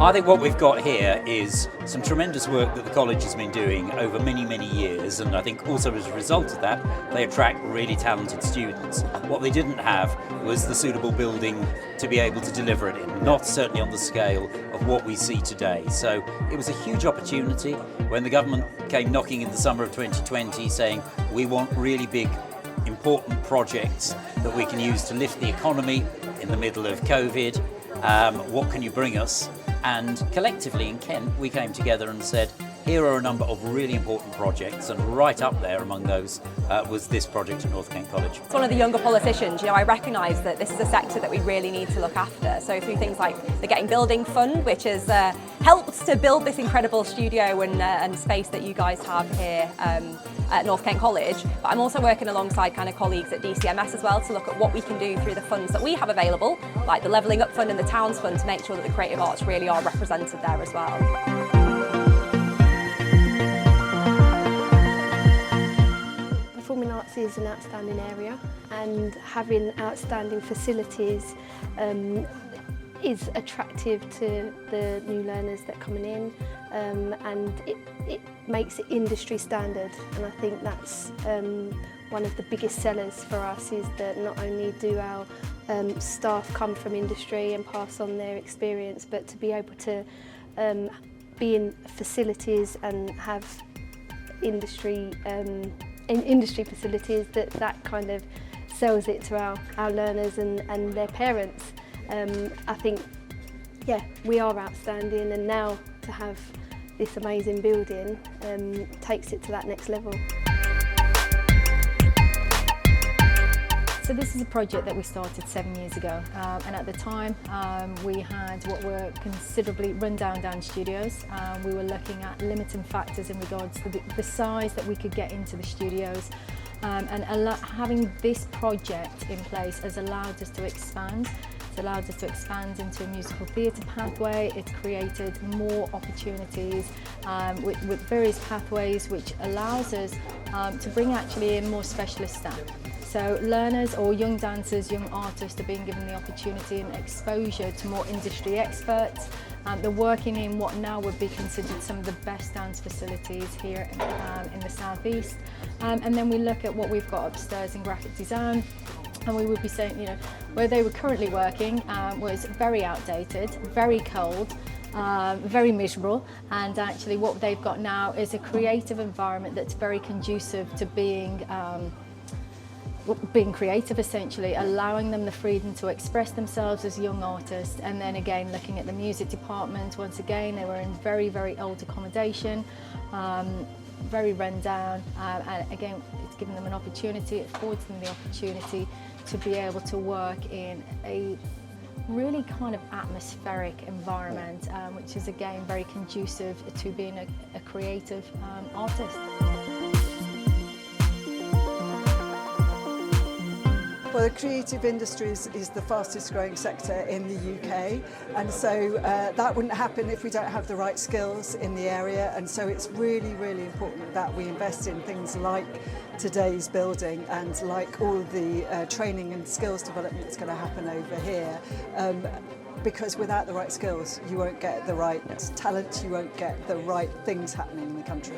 I think what we've got here is some tremendous work that the college has been doing over many, many years, and I think also as a result of that, they attract really talented students. What they didn't have was the suitable building to be able to deliver it in, not certainly on the scale of what we see today. So it was a huge opportunity when the government came knocking in the summer of 2020 saying, we want really big, important projects that we can use to lift the economy in the middle of COVID. What can you bring us? And collectively in Kent, we came together and said, here are a number of really important projects, and right up there among those was this project at North Kent College. As one of the younger politicians, I recognise that this is a sector that we really need to look after. So through things like the Getting Building Fund, which has helped to build this incredible studio and space that you guys have here at North Kent College. But I'm also working alongside kind of colleagues at DCMS as well to look at what we can do through the funds that we have available, like the Levelling Up Fund and the Towns Fund, to make sure that the creative arts really are represented there as well. Performing arts is an outstanding area, and having outstanding facilities is attractive to the new learners that are coming in, and it makes it industry standard, and I think that's one of the biggest sellers for us, is that not only do our staff come from industry and pass on their experience, but to be able to be in facilities and have industry facilities that kind of sells it to our learners and their parents. I think, yeah, we are outstanding, and now to have this amazing building takes it to that next level. So this is a project that we started 7 years ago, and at the time we had what were considerably run-down studios. We were looking at limiting factors in regards to the size that we could get into the studios, and having this project in place has allowed us to expand. It's allowed us to expand into a musical theatre pathway. It's created more opportunities with various pathways, which allows us to bring actually in more specialist staff. So learners or young dancers, young artists are being given the opportunity and exposure to more industry experts. They're working in what now would be considered some of the best dance facilities here in the southeast. And then we look at what we've got upstairs in graphic design, and we would be saying, where they were currently working was very outdated, very cold, very miserable, and actually what they've got now is a creative environment that's very conducive to being creative, essentially, allowing them the freedom to express themselves as young artists. And then again, looking at the music department, once again, they were in very, very old accommodation, very run down, and again, it's given them an opportunity, it affords them the opportunity to be able to work in a really kind of atmospheric environment, which is again very conducive to being a creative artist. Well, the creative industries is the fastest growing sector in the UK, and so that wouldn't happen if we don't have the right skills in the area, and so it's really, really important that we invest in things like today's building and like all the training and skills development that's going to happen over here. Because without the right skills, you won't get the right talent, you won't get the right things happening in the country.